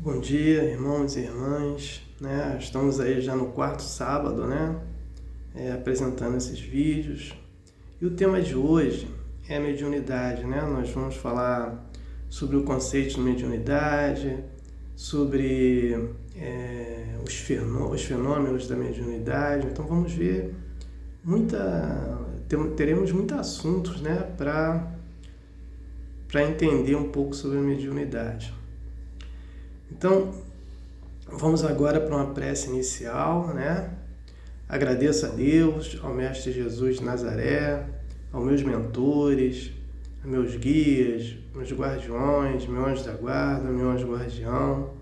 Bom dia, irmãos e irmãs, né? Estamos aí já no quarto sábado, né? Apresentando esses vídeos. E o tema de hoje é a mediunidade, né? Nós vamos falar sobre o conceito de mediunidade, sobre os fenômenos da mediunidade. Então vamos ver teremos muitos assuntos, né? Para entender um pouco sobre a mediunidade. Então, vamos agora para uma prece inicial, né? Agradeço a Deus, ao Mestre Jesus de Nazaré, aos meus mentores, aos meus guias, meus guardiões, meu anjo da guarda, meu anjo guardião,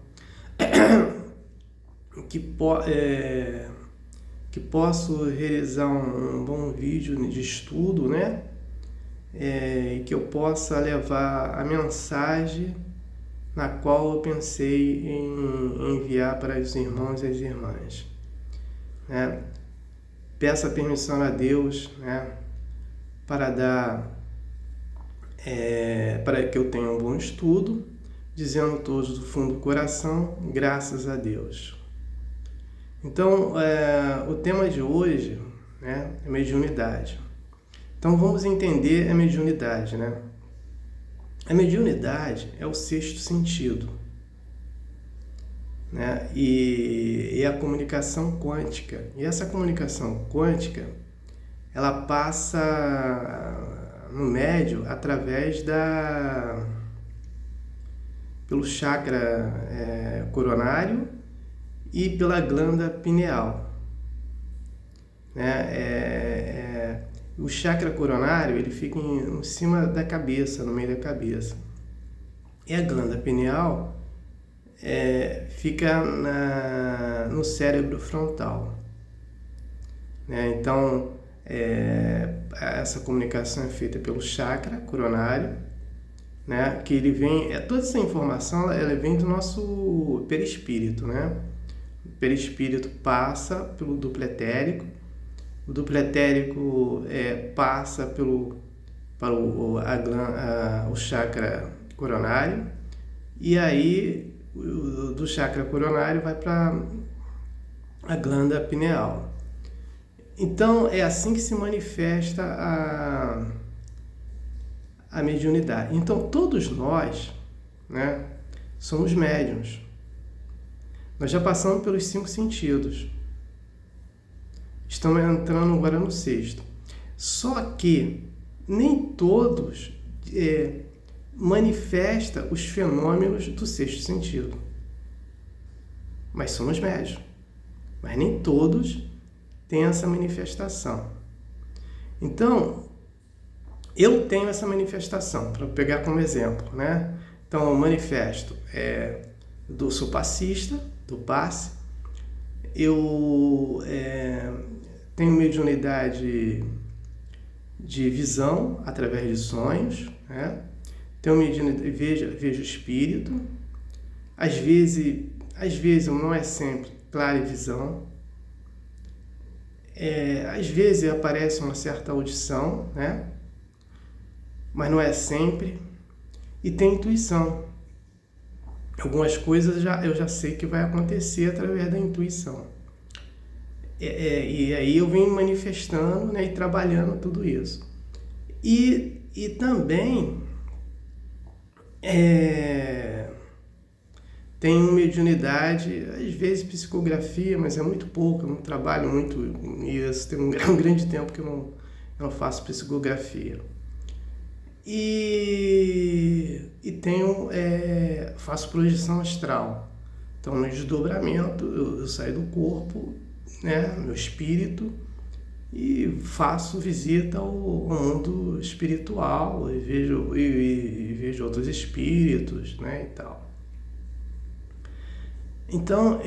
que posso realizar um bom vídeo de estudo, né? E que eu possa levar a mensagem na qual eu pensei em enviar para os irmãos e as irmãs. Né? Peço a permissão a Deus, né, para que eu tenha um bom estudo, dizendo todos do fundo do coração, graças a Deus. Então, o tema de hoje, né, é mediunidade. Então, vamos entender a mediunidade, né? A mediunidade é o sexto sentido, né? E a comunicação quântica. E essa comunicação quântica, ela passa no médio através pelo chakra coronário e pela glândula pineal, né? O chakra coronário, ele fica em cima da cabeça, no meio da cabeça. E a glândula pineal fica no cérebro frontal. Né? Então, essa comunicação é feita pelo chakra coronário, né? Que ele vem... toda essa informação ela vem do nosso perispírito, né? O perispírito passa pelo duplo etérico. O duplo etérico passa para o chakra coronário, e aí do chakra coronário vai para a glândula pineal. Então é assim que se manifesta a mediunidade. Então todos nós, né, somos médiuns. Nós já passamos pelos 5 sentidos. Estamos entrando agora no sexto. Só que nem todos manifestam os fenômenos do sexto sentido. Mas somos médiuns. Mas nem todos têm essa manifestação. Então, eu tenho essa manifestação, para pegar como exemplo, né? Então, eu manifesto, sou passista, do passe. Eu tenho mediunidade de visão através de sonhos, né? Tenho mediunidade, vejo espírito. Às vezes não é sempre clara visão. Às vezes aparece uma certa audição, né? Mas não é sempre. E tem intuição. Algumas coisas eu já sei que vai acontecer através da intuição. E aí eu venho manifestando, né, e trabalhando tudo isso. E também tenho mediunidade, às vezes psicografia, mas é muito pouco, eu não trabalho muito nisso. Tem um grande tempo que eu não faço psicografia. E faço projeção astral. Então, no desdobramento, eu saio do corpo, né, meu espírito, e faço visita ao mundo espiritual, e vejo outros espíritos, né, e tal. Então,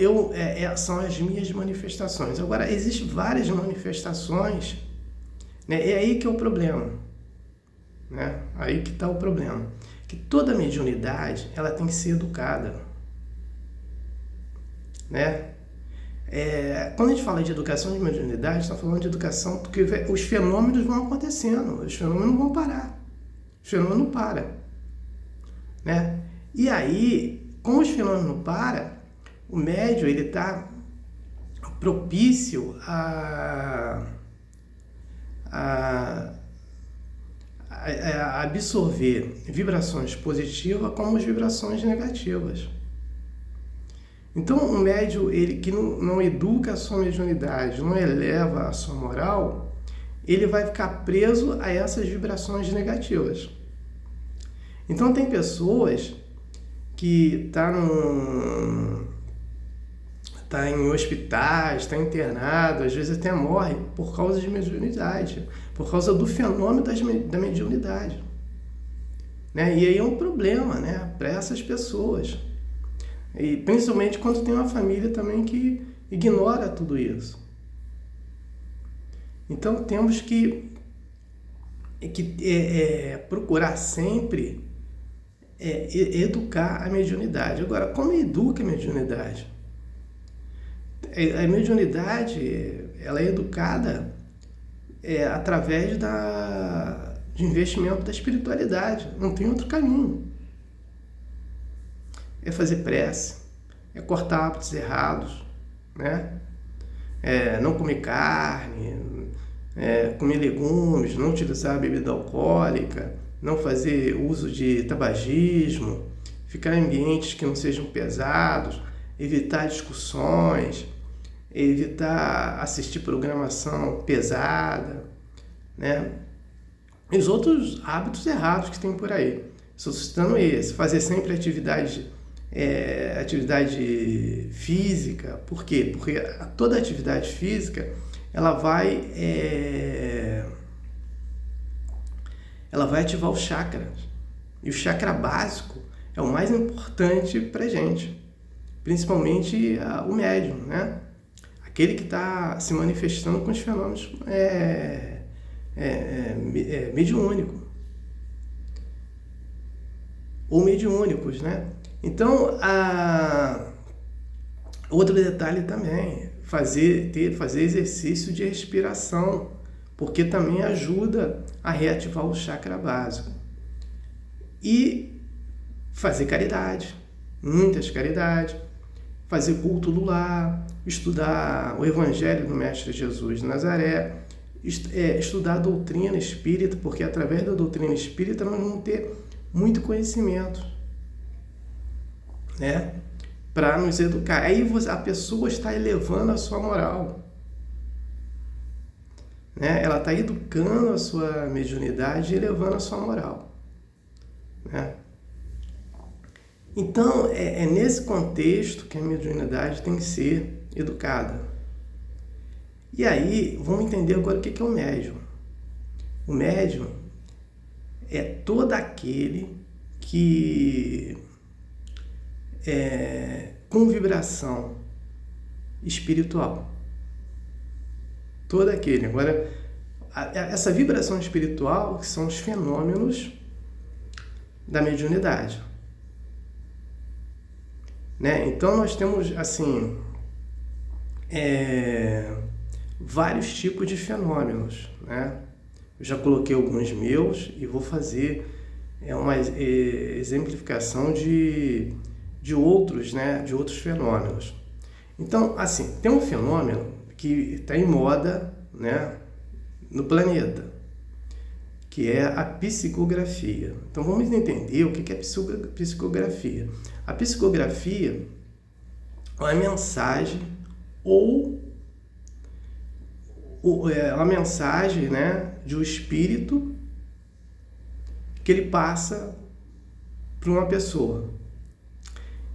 são as minhas manifestações. Agora, existem várias manifestações, né, é aí que é o problema. Né? Aí que está o problema. Que toda mediunidade, ela tem que ser educada. Né? Quando a gente fala de educação de mediunidade, está falando de educação porque os fenômenos vão acontecendo, os fenômenos não vão parar. O fenômeno não para. Né? E aí, como os fenômenos não param, o médium ele está propício a absorver vibrações positivas como as vibrações negativas. Então, um médium ele que não educa a sua mediunidade, não eleva a sua moral, ele vai ficar preso a essas vibrações negativas. Então, tem pessoas que tá em hospitais, está internado, às vezes até morre por causa de mediunidade, por causa do fenômeno da mediunidade. Né? E aí é um problema, né, para essas pessoas. E principalmente quando tem uma família também que ignora tudo isso. Então temos que procurar sempre educar a mediunidade. Agora, como educa a mediunidade? A mediunidade ela é educada através de investimento da espiritualidade. Não tem outro caminho. É fazer prece, é cortar hábitos errados, né? Não comer carne, comer legumes, não utilizar bebida alcoólica, não fazer uso de tabagismo, ficar em ambientes que não sejam pesados, evitar discussões, evitar assistir programação pesada, né? E os outros hábitos errados que tem por aí. Estou citando esse. Fazer sempre atividade física. Por quê? Porque toda atividade física ela vai ativar os chakras. E o chakra básico é o mais importante para a gente. Principalmente o médium, né? Aquele que está se manifestando com os fenômenos mediúnico. Ou mediúnicos, né? Então, outro detalhe também, fazer exercício de respiração, porque também ajuda a reativar o chakra básico. E fazer caridade, muitas caridades, fazer culto do lar, estudar o Evangelho do Mestre Jesus de Nazaré, estudar a doutrina espírita, porque através da doutrina espírita nós vamos ter muito conhecimento, né? Para nos educar. Aí a pessoa está elevando a sua moral, né? Ela está educando a sua mediunidade e elevando a sua moral, né? Então, é nesse contexto que a mediunidade tem que ser educada. E aí, vamos entender agora o que é o médium. O médium é todo aquele que com vibração espiritual. Todo aquele. Agora, essa vibração espiritual que são os fenômenos da mediunidade. Né? Então, nós temos, assim, vários tipos de fenômenos, né? Eu já coloquei alguns meus e vou fazer uma exemplificação de outros, né? De outros fenômenos. Então, assim, tem um fenômeno que está em moda, né? No planeta, que é a psicografia. Então, vamos entender o que é psicografia. A psicografia é uma mensagem uma mensagem, né, de um espírito que ele passa para uma pessoa.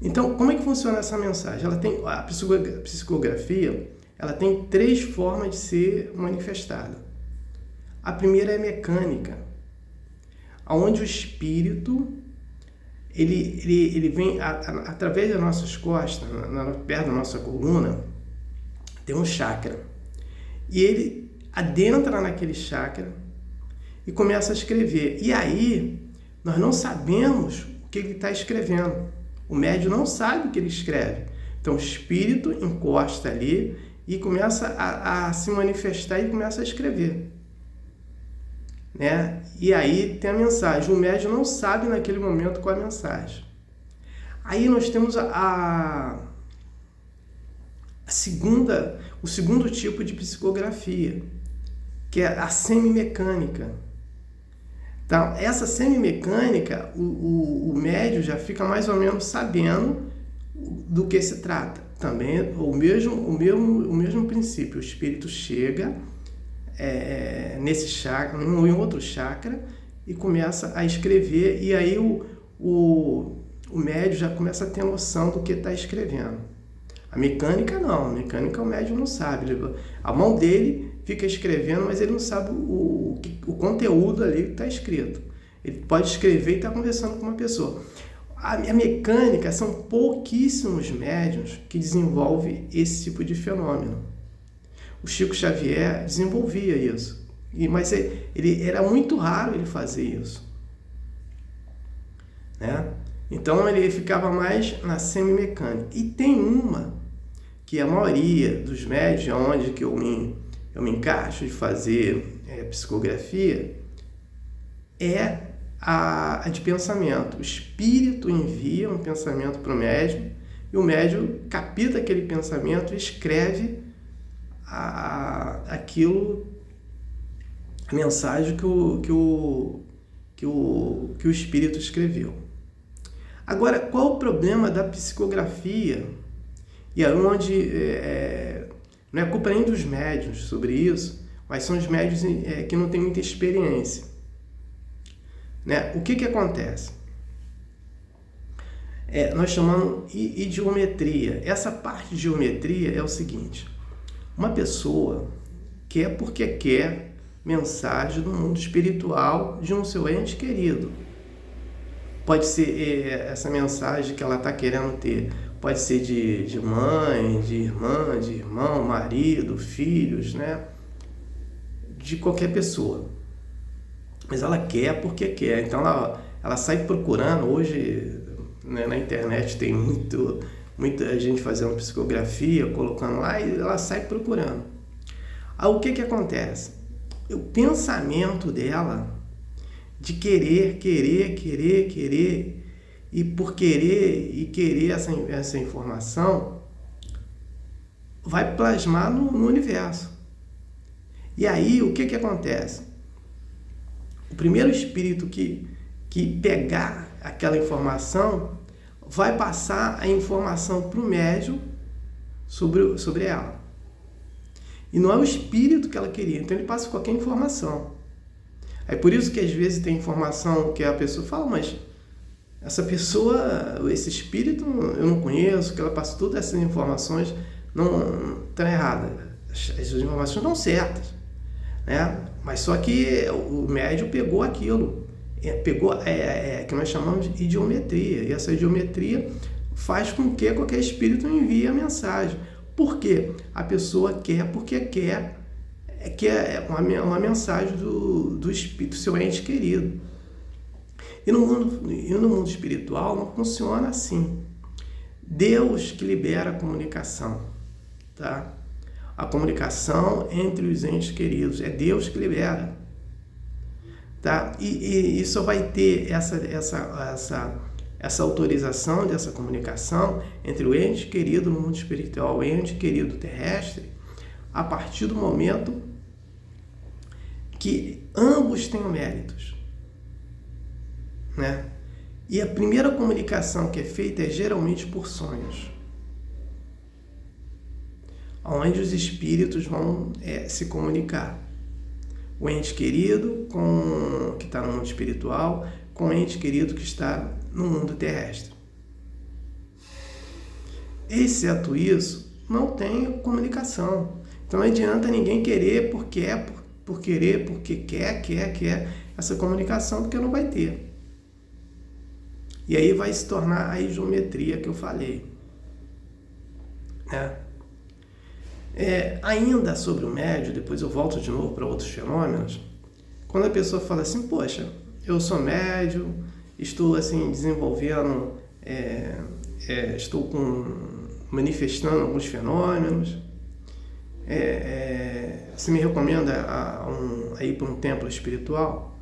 Então, como é que funciona essa mensagem? A psicografia, ela tem 3 formas de ser manifestada. A primeira é mecânica, onde o espírito ele vem através das nossas costas, perto da nossa coluna, tem um chakra. E ele adentra naquele chakra e começa a escrever. E aí, nós não sabemos o que ele está escrevendo. O médium não sabe o que ele escreve. Então, o espírito encosta ali e começa a se manifestar e começa a escrever. Né? E aí tem a mensagem. O médium não sabe naquele momento qual é a mensagem. Aí nós temos o segundo tipo de psicografia, que é a semimecânica. Então, essa semimecânica, o médium já fica mais ou menos sabendo do que se trata. Também o mesmo princípio, o espírito chega nesse chakra, ou em outro chakra, e começa a escrever, e aí o médium já começa a ter noção do que está escrevendo. A mecânica não, a mecânica o médium não sabe. A mão dele fica escrevendo, mas ele não sabe o conteúdo ali que está escrito. Ele pode escrever e estar conversando com uma pessoa. A mecânica, são pouquíssimos médiuns que desenvolvem esse tipo de fenômeno. O Chico Xavier desenvolvia isso, mas ele era muito raro ele fazer isso, né? Então ele ficava mais na semimecânica. E tem uma que a maioria dos médiuns, onde que eu me encaixo de fazer psicografia, é a de pensamento. O espírito envia um pensamento para o médium, e o médium capta aquele pensamento e escreve aquilo, a mensagem que o espírito escreveu. Agora, qual o problema da psicografia? E é onde não é culpa nem dos médiuns sobre isso, mas são os médiuns que não têm muita experiência, né? O que acontece? Nós chamamos idiometria. Essa parte de geometria é o seguinte: uma pessoa quer porque quer mensagem do mundo espiritual de um seu ente querido. Pode ser essa mensagem que ela está querendo ter, pode ser de mãe, de irmã, de irmão, marido, filhos, né? De qualquer pessoa. Mas ela quer porque quer. Então ela sai procurando. Hoje, né, na internet tem muita gente fazendo psicografia, colocando lá, e ela sai procurando. Aí o que acontece? O pensamento dela de querer, e por querer essa informação, vai plasmar no universo. E aí o que acontece? O primeiro espírito que pegar aquela informação vai passar a informação para o médium sobre ela. E não é o espírito que ela queria, então ele passa qualquer informação. É por isso que às vezes tem informação que a pessoa fala, mas essa pessoa, esse espírito, eu não conheço, que ela passa todas essas informações, não estão erradas. As informações não certas, né? Mas só que o médium pegou aquilo, que nós chamamos de idiometria, e essa idiometria faz com que qualquer espírito envie a mensagem. Por quê? A pessoa quer porque quer uma mensagem do espírito, seu ente querido. E no mundo espiritual não funciona assim. Deus que libera a comunicação, tá? A comunicação entre os entes queridos, é Deus que libera, tá? E só vai ter essa autorização dessa comunicação entre o ente querido no mundo espiritual e o ente querido terrestre a partir do momento que ambos tenham méritos, né? E a primeira comunicação que é feita é geralmente por sonhos, onde os espíritos vão se comunicar. O ente querido que está no mundo espiritual com o ente querido que está no mundo terrestre. Exceto isso, não tem comunicação. Então não adianta ninguém querer porque quer essa comunicação, porque não vai ter. E aí vai se tornar a idiometria que eu falei, né? Ainda sobre o médium, depois eu volto de novo para outros fenômenos. Quando a pessoa fala assim, poxa, eu sou médium, estou assim desenvolvendo, estou manifestando alguns fenômenos, você me recomenda a ir para um templo espiritual?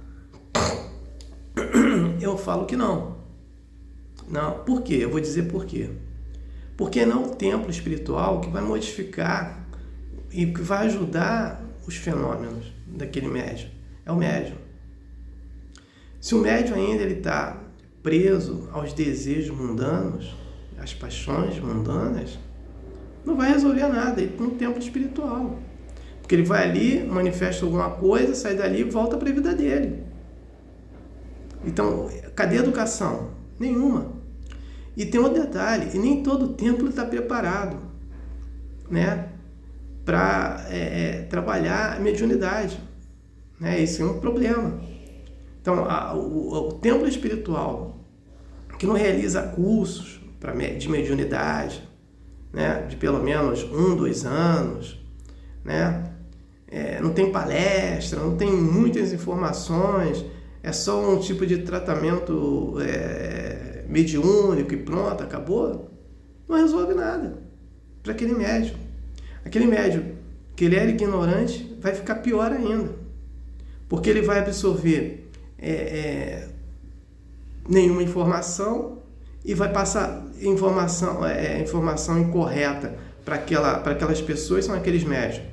Eu falo que não. Não, por quê? Eu vou dizer por quê. Porque não é o templo espiritual que vai modificar e que vai ajudar os fenômenos daquele médium. É o médium. Se o médium ainda está preso aos desejos mundanos, às paixões mundanas, não vai resolver nada. Ele tem um templo espiritual. Porque ele vai ali, manifesta alguma coisa, sai dali e volta para a vida dele. Então, cadê a educação? Nenhuma. E tem outro detalhe, e nem todo templo está preparado, né, para trabalhar a mediunidade. Né? Isso é um problema. Então, o templo espiritual que não realiza cursos de mediunidade, né, de pelo menos 1, 2 anos, né, não tem palestra, não tem muitas informações, é só um tipo de tratamento mediúnico e pronto, acabou, não resolve nada para aquele médium. Aquele médium que ele era ignorante vai ficar pior ainda, porque ele vai absorver nenhuma informação e vai passar informação incorreta para aquelas pessoas. São aqueles médiums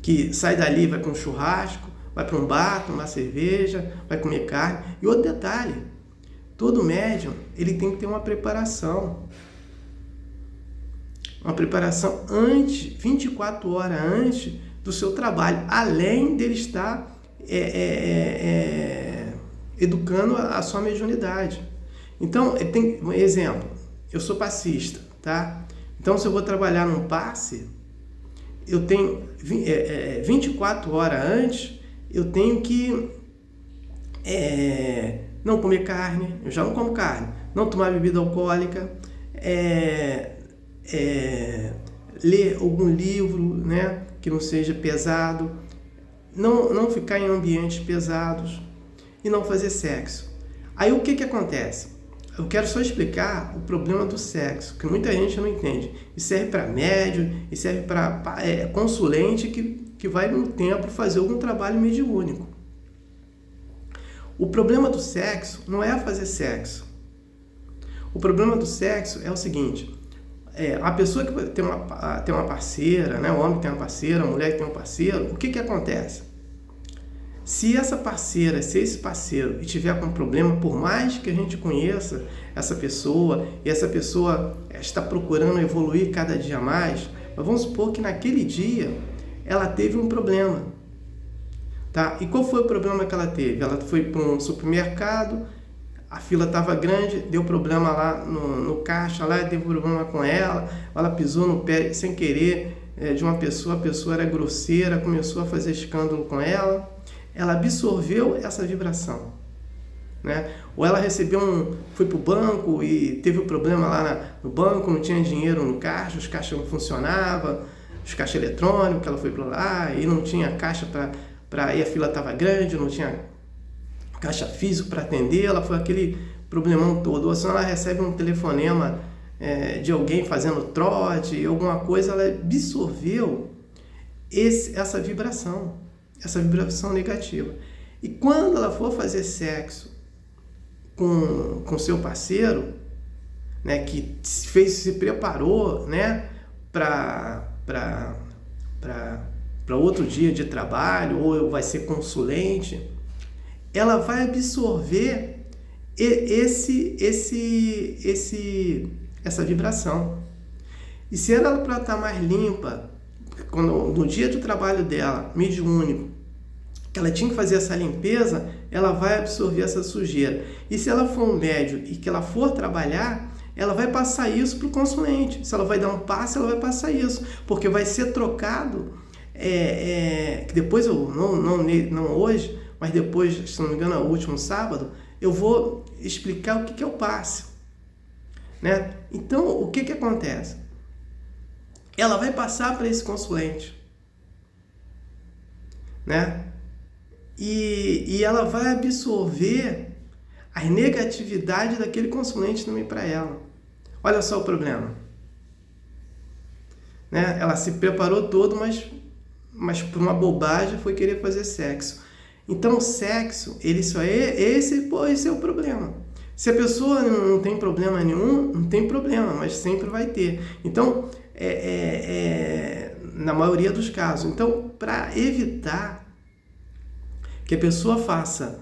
que sai dali, vai para um churrasco, vai para um bar, tomar cerveja, vai comer carne. E outro detalhe, todo médium ele tem que ter uma preparação. Uma preparação 24 horas antes do seu trabalho, além dele estar educando a sua mediunidade. Então, tem um exemplo, eu sou passista, tá? Então, se eu vou trabalhar num passe, eu tenho 24 horas antes, eu tenho que não comer carne, eu já não como carne, não tomar bebida alcoólica, ler algum livro, né, que não seja pesado, não ficar em ambientes pesados e não fazer sexo. Aí o que acontece? Eu quero só explicar o problema do sexo, que muita gente não entende. E serve para médium, e serve para consulente que vai no templo fazer algum trabalho mediúnico. O problema do sexo não é fazer sexo. O problema do sexo é o seguinte: a pessoa que tem uma parceira, né? O homem que tem uma parceira, a mulher que tem um parceiro, o que acontece? Se essa parceira, se esse parceiro tiver com problema, por mais que a gente conheça essa pessoa, e essa pessoa está procurando evoluir cada dia mais, mas vamos supor que naquele dia ela teve um problema, tá? E qual foi o problema que ela teve? Ela foi para um supermercado, a fila estava grande, deu problema lá no caixa, lá deu problema com ela pisou no pé sem querer de uma pessoa, a pessoa era grosseira, começou a fazer escândalo com ela absorveu essa vibração, né? Ou ela foi para o banco e teve um problema lá no banco, não tinha dinheiro no caixa, os caixas não funcionavam, os caixas eletrônicos, ela foi para lá e não tinha caixa e a fila estava grande, não tinha caixa físico para atender, ela foi aquele problemão todo. Ou se ela recebe um telefonema de alguém fazendo trote, alguma coisa, ela absorveu essa vibração negativa. E quando ela for fazer sexo com seu parceiro, né, que se preparou, né, para outro dia de trabalho, ou vai ser consulente, ela vai absorver essa vibração. E se ela para estar mais limpa, no dia do trabalho dela, mediúnico, que ela tinha que fazer essa limpeza, ela vai absorver essa sujeira. E se ela for um médium e que ela for trabalhar, ela vai passar isso para o consulente. Se ela vai dar um passe, ela vai passar isso, porque vai ser trocado, que depois não hoje, mas depois, se não me engano, no último sábado, eu vou explicar o que é o passe, né? Então, o que acontece? Ela vai passar para esse consulente, né? E ela vai absorver a negatividade daquele consulente também para ela. Olha só o problema, né? Ela se preparou todo, mas por uma bobagem foi querer fazer sexo. Então o sexo, esse é o problema. Se a pessoa não tem problema nenhum, não tem problema, mas sempre vai ter. Então, na maioria dos casos. Então, para evitar que a pessoa faça,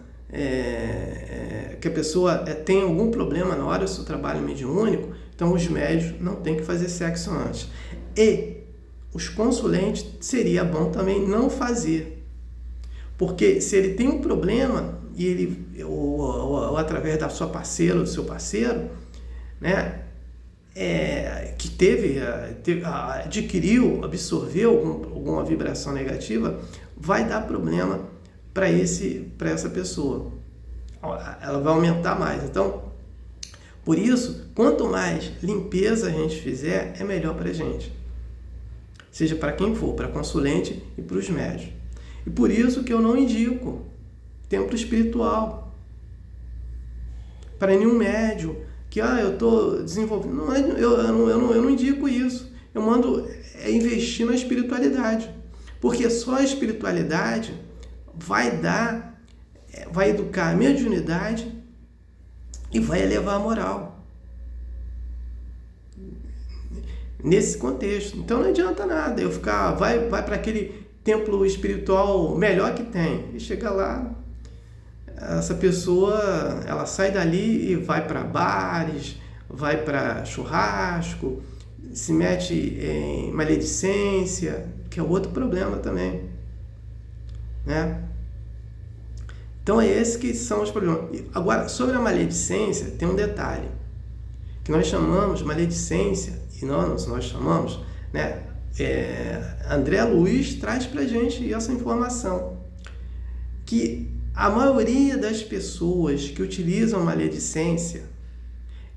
que a pessoa tenha algum problema na hora do seu trabalho mediúnico, então os médios não têm que fazer sexo antes. E os consulentes seria bom também não fazer. Porque se ele tem um problema, e ele, ou através da sua parceira ou do seu parceiro, né, que adquiriu, absorveu alguma vibração negativa, vai dar problema para essa pessoa. Ela vai aumentar mais. Então, por isso, quanto mais limpeza a gente fizer, é melhor para a gente. Seja para quem for, para consulente e para os médios. E por isso que eu não indico templo espiritual para nenhum médium que eu estou desenvolvendo. Eu não indico isso. Eu mando investir na espiritualidade, porque só a espiritualidade vai educar a mediunidade e vai elevar a moral nesse contexto. Então não adianta nada eu ficar, vai para aquele templo espiritual melhor que tem, e chega lá, essa pessoa, ela sai dali e vai para bares, vai para churrasco, se mete em maledicência, que é outro problema também, né? Então é esse que são os problemas. Agora, sobre a maledicência, tem um detalhe, que nós chamamos maledicência, e nós chamamos, né? André Luiz traz pra gente essa informação, que a maioria das pessoas que utilizam maledicência,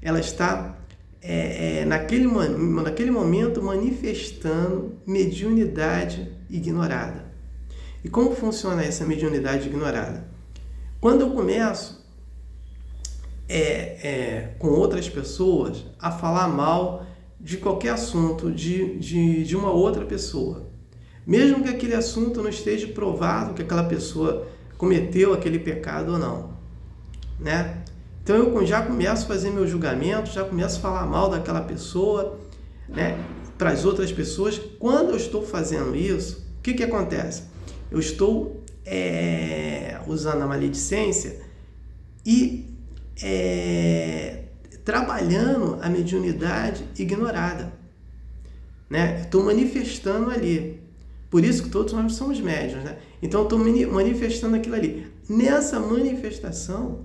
ela está naquele momento manifestando mediunidade ignorada. E como funciona essa mediunidade ignorada? Quando eu começo com outras pessoas a falar mal de qualquer assunto de uma outra pessoa, mesmo que aquele assunto não esteja provado que aquela pessoa cometeu aquele pecado ou não, né? Então eu já começo a fazer meu julgamento, já começo a falar mal daquela pessoa, né, para as outras pessoas. Quando eu estou fazendo isso, o que acontece? Eu estou usando a maledicência e trabalhando a mediunidade ignorada, né? Estou manifestando ali. Por isso que todos nós somos médiuns, né? Então, eu estou manifestando aquilo ali. Nessa manifestação,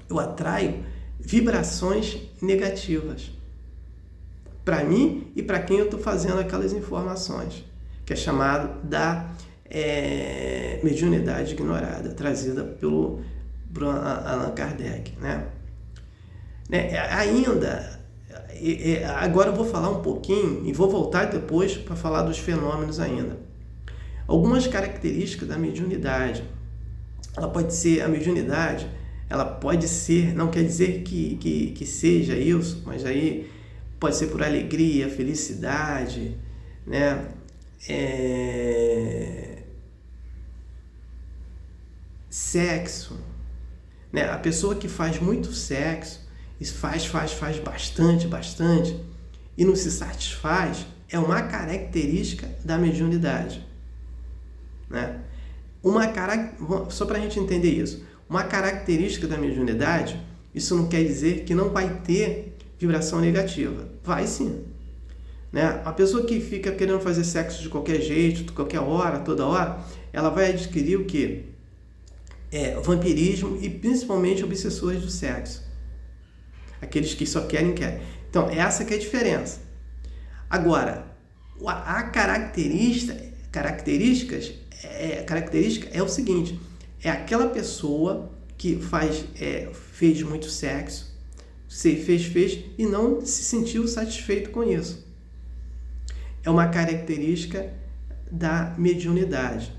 eu atraio vibrações negativas para mim e para quem eu estou fazendo aquelas informações, que é chamado da mediunidade ignorada, trazida pelo Allan Kardec, né? Agora eu vou falar um pouquinho e vou voltar depois para falar dos fenômenos ainda. Algumas características da mediunidade. A mediunidade, ela pode ser, não quer dizer que seja isso, mas aí pode ser por alegria, felicidade, né? Sexo, né? A pessoa que faz muito sexo, faz bastante e não se satisfaz, é uma característica da mediunidade, né? Só para a gente entender isso, uma característica da mediunidade, isso não quer dizer que não vai ter vibração negativa. Vai sim, né? A pessoa que fica querendo fazer sexo de qualquer jeito, de qualquer hora, toda hora, ela vai adquirir o quê? Vampirismo e principalmente obsessores do sexo. Aqueles que só querem. Então, essa que é a diferença. Agora, a característica é o seguinte: é aquela pessoa que fez muito sexo, fez e não se sentiu satisfeito com isso. É uma característica da mediunidade.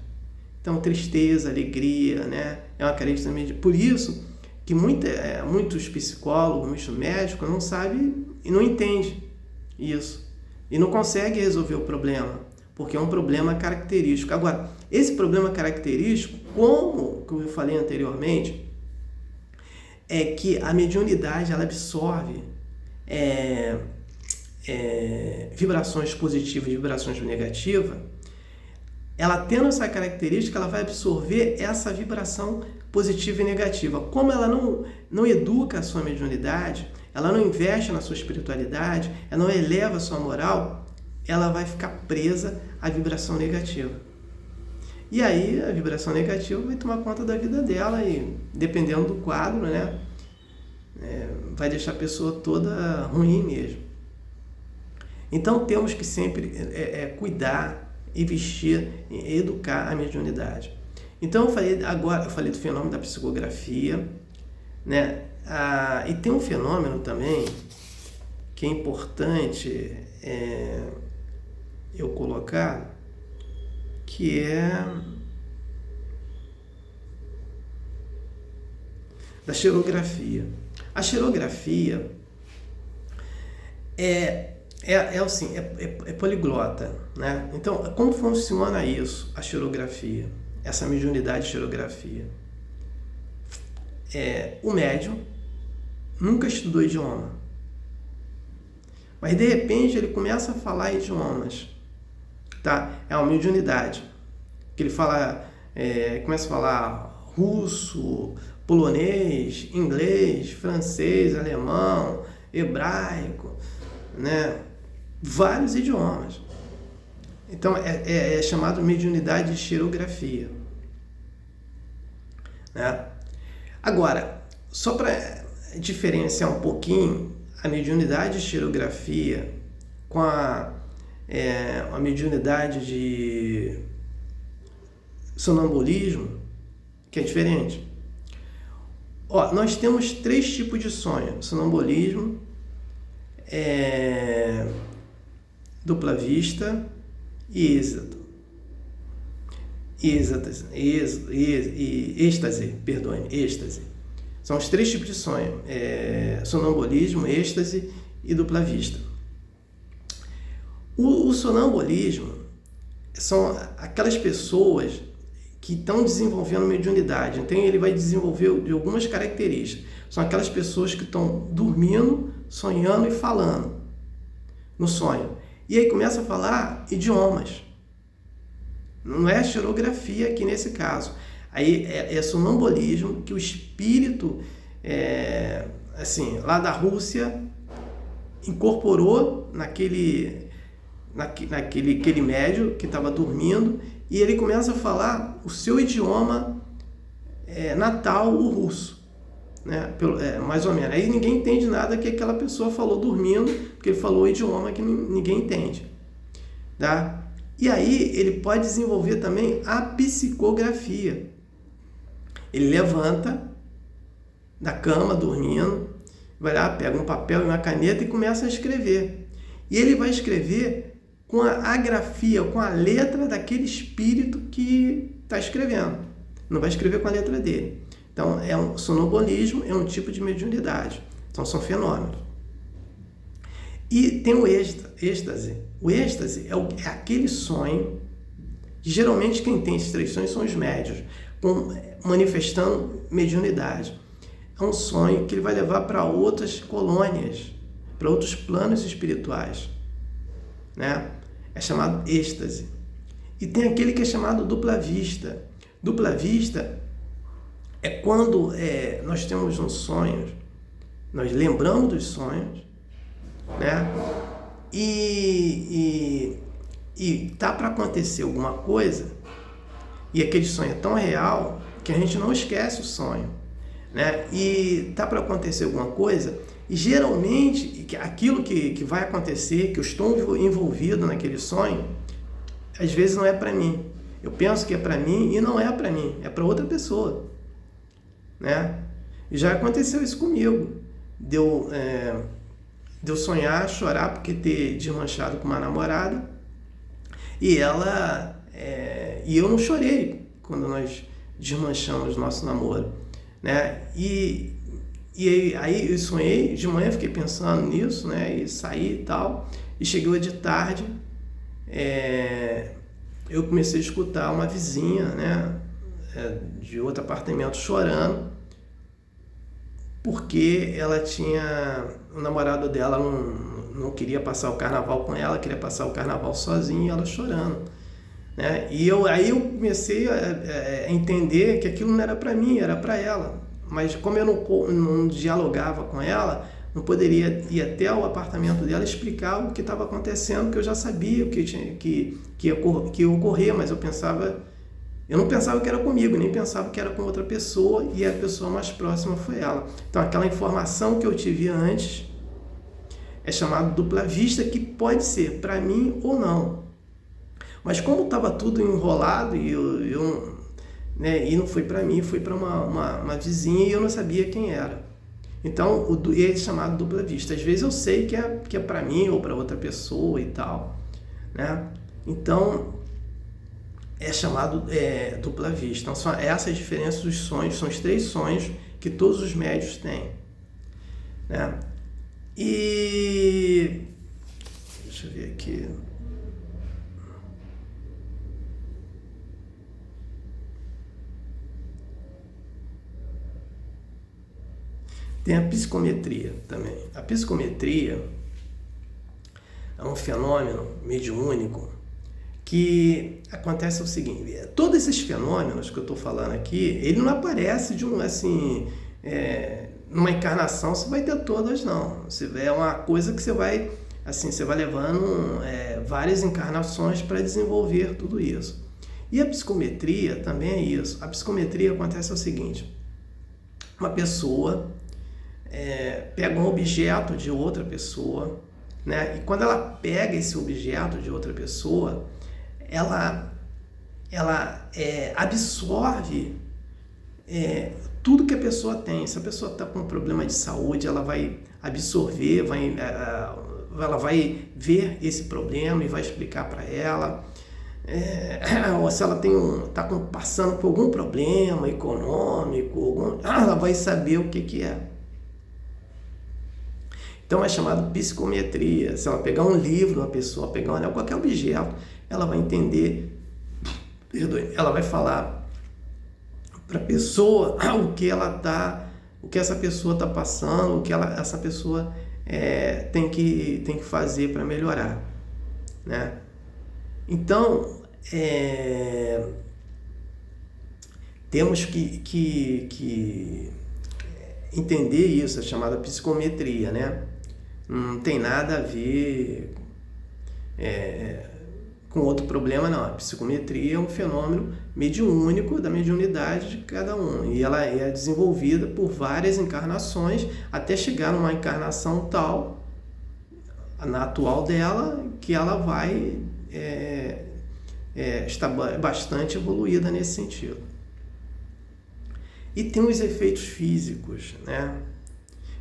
Então, tristeza, alegria, né? É uma característica da mediunidade. Por isso que muitos psicólogos, muitos médicos não sabem e não entendem isso. E não conseguem resolver o problema, porque é um problema característico. Agora, esse problema característico, como eu falei anteriormente, é que a mediunidade ela absorve vibrações positivas e vibrações negativas. Ela tendo essa característica, ela vai absorver essa vibração positiva e negativa. Como ela não educa a sua mediunidade, ela não investe na sua espiritualidade, ela não eleva a sua moral, ela vai ficar presa à vibração negativa. E aí a vibração negativa vai tomar conta da vida dela e, dependendo do quadro, né, vai deixar a pessoa toda ruim mesmo. Então temos que sempre cuidar, investir em educar a mediunidade. Então eu falei do fenômeno da psicografia, né? E tem um fenômeno também que é importante eu colocar, que é da xerografia. A xerografia é poliglota, né? Então, como funciona isso, a xerografia, essa mediunidade de xerografia? O médium nunca estudou idioma, mas de repente ele começa a falar idiomas, tá? É uma mediunidade, que ele fala, começa a falar russo, polonês, inglês, francês, alemão, hebraico, né? Vários idiomas. Então é chamado mediunidade de xerografia, né? Agora, só para diferenciar um pouquinho a mediunidade de xerografia com a mediunidade de sonambulismo, que é diferente. Nós temos 3 tipos de sonho: sonambulismo, dupla vista e êxtase. São os 3 tipos de sonho: sonambulismo, êxtase e dupla vista. O sonambulismo são aquelas pessoas que estão desenvolvendo mediunidade. Então ele vai desenvolver de algumas características. São aquelas pessoas que estão dormindo, sonhando e falando no sonho. E aí começa a falar idiomas. Não é xerografia aqui nesse caso. Aí é sonambulismo, que o espírito lá da Rússia incorporou naquele médium que estava dormindo, e ele começa a falar o seu idioma natal, o russo, né? Mais ou menos. Aí ninguém entende nada que aquela pessoa falou dormindo, porque ele falou o idioma que ninguém entende, tá? E aí ele pode desenvolver também a psicografia. Ele levanta da cama, dormindo, vai lá, pega um papel e uma caneta e começa a escrever. E ele vai escrever com a grafia, com a letra daquele espírito que está escrevendo. Não vai escrever com a letra dele. Então, o sonambulismo é um tipo de mediunidade. Então, são fenômenos. E tem o êxtase. O êxtase é aquele sonho que geralmente quem tem esses 3 sonhos são os médiuns, manifestando mediunidade. É um sonho que ele vai levar para outras colônias, para outros planos espirituais, né? É chamado êxtase. E tem aquele que é chamado dupla vista. Dupla vista é quando nós temos um sonho, nós lembramos dos sonhos, né? E tá para acontecer alguma coisa, e aquele sonho é tão real que a gente não esquece o sonho, né? E tá para acontecer alguma coisa, e geralmente aquilo que vai acontecer, que eu estou envolvido naquele sonho, às vezes não é para mim. Eu penso que é para mim e não é para mim, é para outra pessoa, né? E já aconteceu isso comigo. Deu sonhar, chorar porque ter desmanchado com uma namorada, e eu não chorei quando nós desmanchamos nosso namoro, né? E aí eu sonhei, de manhã fiquei pensando nisso, né? E saí e tal, e chegou de tarde, eu comecei a escutar uma vizinha, né? De outro apartamento chorando, porque ela tinha... O namorado dela não queria passar o carnaval com ela, queria passar o carnaval sozinha, e ela chorando, né? Aí eu comecei a entender que aquilo não era para mim, era para ela. Mas como eu não dialogava com ela, não poderia ir até o apartamento dela explicar o que estava acontecendo, porque eu já sabia que ia ocorrer, mas eu não pensava que era comigo, nem pensava que era com outra pessoa, e a pessoa mais próxima foi ela. Então aquela informação que eu tive antes é chamada dupla vista, que pode ser para mim ou não. Mas como estava tudo enrolado e né, e não foi para mim, foi para uma vizinha, e eu não sabia quem era. Então ele é chamado dupla vista. Às vezes eu sei que é para mim ou para outra pessoa e tal, né? Então é chamado dupla vista. Então são essas diferenças dos sonhos, são os 3 sonhos que todos os médiuns têm, né? E deixa eu ver aqui. Tem a psicometria também. A psicometria é um fenômeno mediúnico que acontece o seguinte: todos esses fenômenos que eu estou falando aqui, ele não aparece de numa encarnação você vai ter todas, não. É uma coisa que você vai levando várias encarnações para desenvolver tudo isso. E a psicometria também é isso. A psicometria acontece o seguinte: uma pessoa pega um objeto de outra pessoa, né? E quando ela pega esse objeto de outra pessoa, ela absorve tudo que a pessoa tem. Se a pessoa está com um problema de saúde, ela vai absorver, ela vai ver esse problema e vai explicar para ela. Ou se ela está passando por algum problema econômico, ela vai saber o que é. Então é chamado psicometria. Se ela pegar um livro, uma pessoa pegar um anel, qualquer objeto, ela vai entender, ela vai falar para a pessoa o que essa pessoa está passando, o que essa pessoa tem que fazer para melhorar, né? Então temos que entender isso, é chamada psicometria, né? Não tem nada a ver com outro problema, não. A psicometria é um fenômeno mediúnico da mediunidade de cada um, e ela é desenvolvida por várias encarnações até chegar numa encarnação tal, na atual dela, que ela vai estar bastante evoluída nesse sentido. E tem os efeitos físicos, né?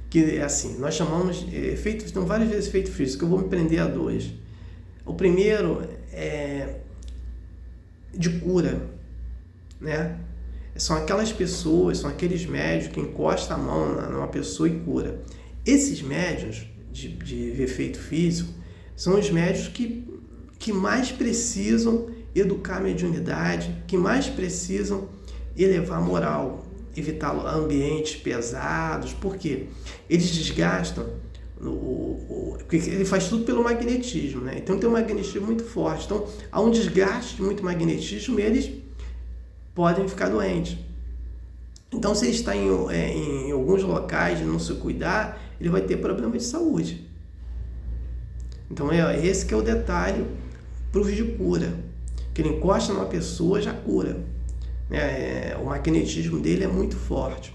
Que é assim, nós chamamos efeitos, tem vários efeitos físicos, eu vou me prender a 2. O primeiro é de cura, né? São aquelas pessoas, são aqueles médios que encostam a mão numa pessoa e cura. Esses médios de efeito físico são os médios que mais precisam educar a mediunidade, que mais precisam elevar a moral, evitar ambientes pesados. Por quê? Eles desgastam, ele faz tudo pelo magnetismo, né? Então tem um magnetismo muito forte. Então há um desgaste de muito magnetismo e eles podem ficar doentes. Então se ele está em alguns locais e não se cuidar, ele vai ter problema de saúde. Então esse que é o detalhe para os de cura, que ele encosta numa pessoa, já cura. O magnetismo dele é muito forte.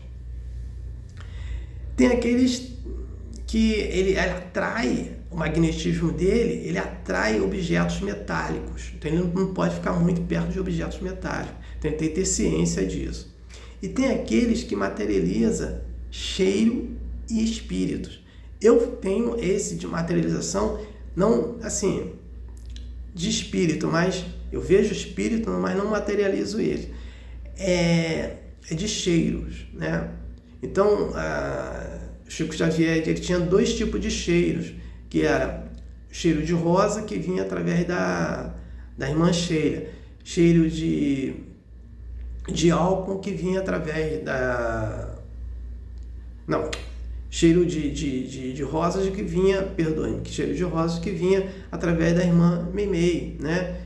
Tem aqueles que ele atrai, o magnetismo dele, ele atrai objetos metálicos. Então ele não pode ficar muito perto de objetos metálicos. Então ele tem que ter ciência disso. E tem aqueles que materializa cheiro e espíritos. Eu tenho esse de materialização, não assim, de espírito, mas eu vejo espírito, mas não materializo ele. É de cheiros, né? Então, Chico Xavier, ele tinha 2 tipos de cheiros, que era cheiro de rosa, que vinha através da irmã Sheila, cheiro de álcool, que vinha através Não, cheiro de rosas que vinha, perdoe-me, cheiro de rosas que vinha através da irmã Meimei, né?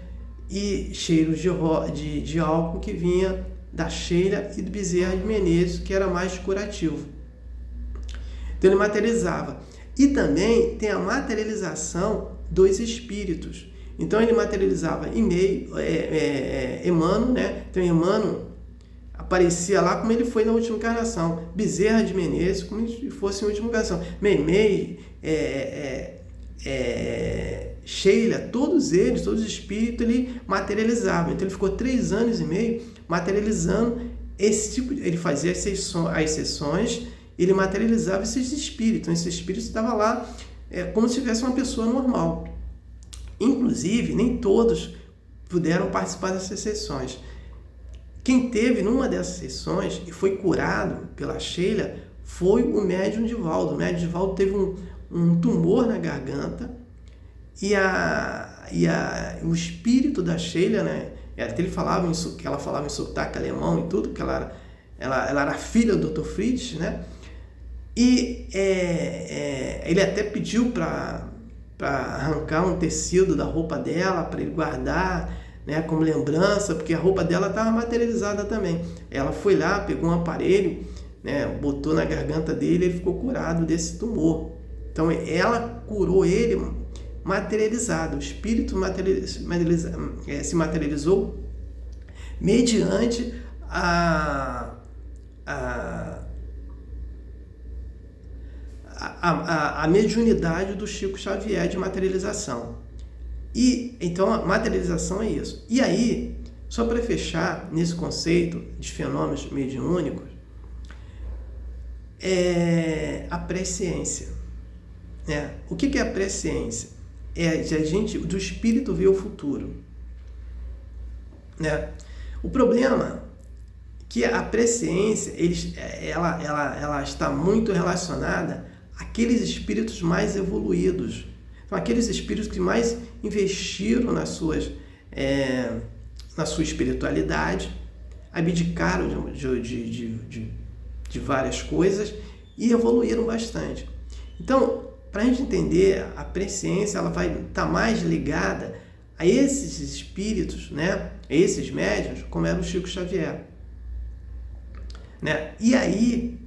E cheiro de álcool que vinha da Sheila e do Bezerra de Menezes, que era mais curativo. Então ele materializava. E também tem a materialização dos espíritos. Então ele materializava Emmanuel, né? Então Emmanuel aparecia lá como ele foi na última encarnação. Bezerra de Menezes como se fosse na última encarnação. Meimei, Sheila, todos eles, todos os espíritos, ele materializava. Então ele ficou 3 anos e meio materializando esse tipo de... Ele fazia as sessões, ele materializava esses espíritos. Então, esse espírito estava lá como se tivesse uma pessoa normal. Inclusive, nem todos puderam participar dessas sessões. Quem teve numa dessas sessões e foi curado pela Sheila foi o médium Divaldo. O médium Divaldo teve um tumor na garganta e o espírito da Sheila, né? Até ele falava que ela falava em sotaque alemão e tudo, que ela era filha do Dr. Fritz, né? E ele até pediu para arrancar um tecido da roupa dela para ele guardar, né, como lembrança, porque a roupa dela estava materializada também. Ela foi lá, pegou um aparelho, né, botou na garganta dele e ele ficou curado desse tumor. Então ela curou ele materializado, o espírito se materializou mediante a mediunidade do Chico Xavier de materialização. E então a materialização é isso. E aí, só para fechar nesse conceito de fenômenos mediúnicos, a presciência. O que é a presciência? Do espírito ver o futuro. O problema é que a presciência ela está muito relacionada àqueles espíritos mais evoluídos. Então, aqueles espíritos que mais investiram na sua espiritualidade, abdicaram de várias coisas e evoluíram bastante. Então, para a gente entender, a presciência ela vai estar mais ligada a esses espíritos, né? A esses médiuns, como era o Chico Xavier. E aí,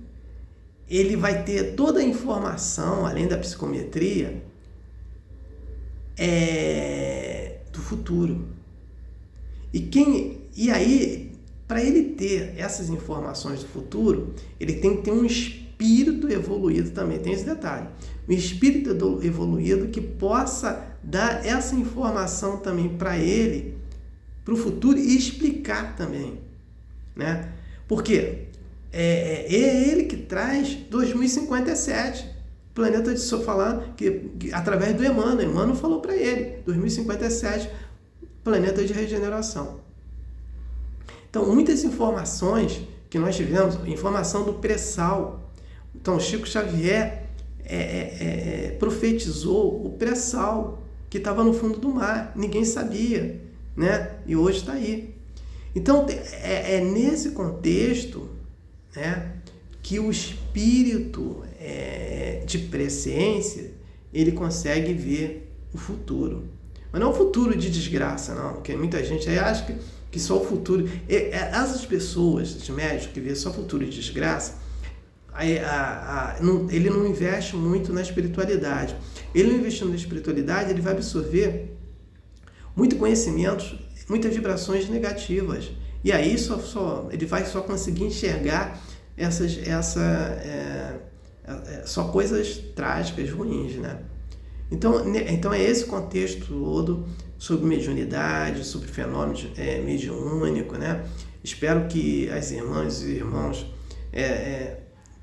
ele vai ter toda a informação, além da psicometria, do futuro. E aí, para ele ter essas informações do futuro, ele tem que ter um espírito evoluído também, tem esse detalhe. Um espírito evoluído que possa dar essa informação também para ele, para o futuro, e explicar também. Porque é ele que traz 2057. O planeta de Sol falando que através do Emmanuel falou para ele, 2057, planeta de regeneração. Então, muitas informações que nós tivemos, informação do pré-sal. Então, Chico Xavier profetizou o pré-sal que estava no fundo do mar, ninguém sabia, né? E hoje está aí. Então, nesse contexto, né, que o espírito de presciência, ele consegue ver o futuro. Mas não o futuro de desgraça, não, porque muita gente aí acha que só o futuro... Essas pessoas, esses médicos que vê só o futuro de desgraça, ele não investe muito na espiritualidade. Ele não investindo na espiritualidade, ele vai absorver muito conhecimento, muitas vibrações negativas. E aí ele vai só conseguir enxergar só coisas trágicas, ruins, né? Então é esse contexto todo sobre mediunidade, sobre fenômenos mediúnicos, né? Espero que as irmãs e irmãos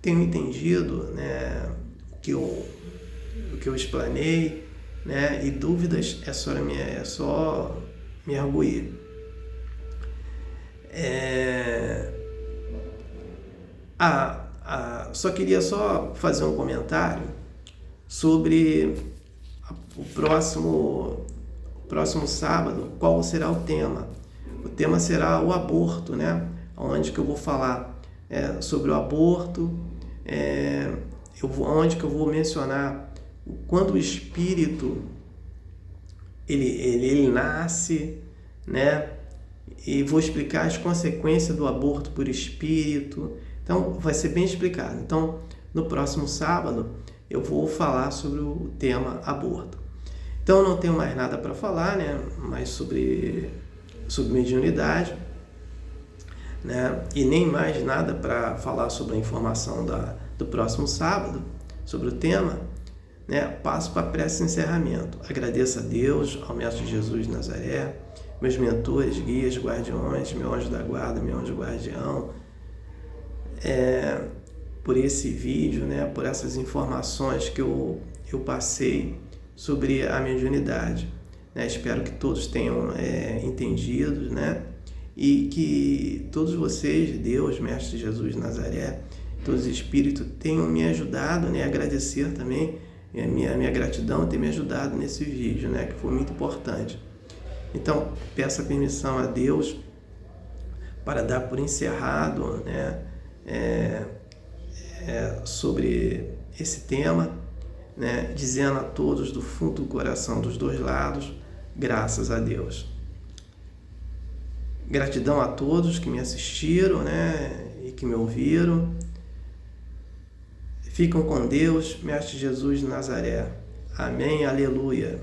tenham entendido, né, o que eu explanei, né? E dúvidas é só me arguir. Só queria fazer um comentário sobre o próximo sábado, qual será o tema. O tema será o aborto, né? Onde que eu vou falar sobre o aborto, onde que eu vou mencionar quando o espírito ele nasce, né? E vou explicar as consequências do aborto por espírito. Então, vai ser bem explicado. Então, no próximo sábado, eu vou falar sobre o tema aborto. Então, não tenho mais nada para falar, né? Mais sobre mediunidade, né? E nem mais nada para falar sobre a informação do próximo sábado, sobre o tema, né? Passo para a prece de encerramento. Agradeço a Deus, ao Mestre Jesus de Nazaré, meus mentores, guias, guardiões, meu anjo da guarda, meu anjo guardião, por esse vídeo, né? Por essas informações que eu passei sobre a mediunidade, né? Espero que todos tenham entendido, né? E que todos vocês, Deus, Mestre Jesus de Nazaré, todos os espíritos tenham me ajudado, né? Agradecer também a minha gratidão ter me ajudado nesse vídeo, né? Que foi muito importante. Então, peço a permissão a Deus para dar por encerrado, né? Sobre esse tema, né? Dizendo a todos do fundo do coração dos dois lados, graças a Deus. Gratidão a todos que me assistiram, né? E que me ouviram. Ficam com Deus, Mestre Jesus de Nazaré. Amém, aleluia.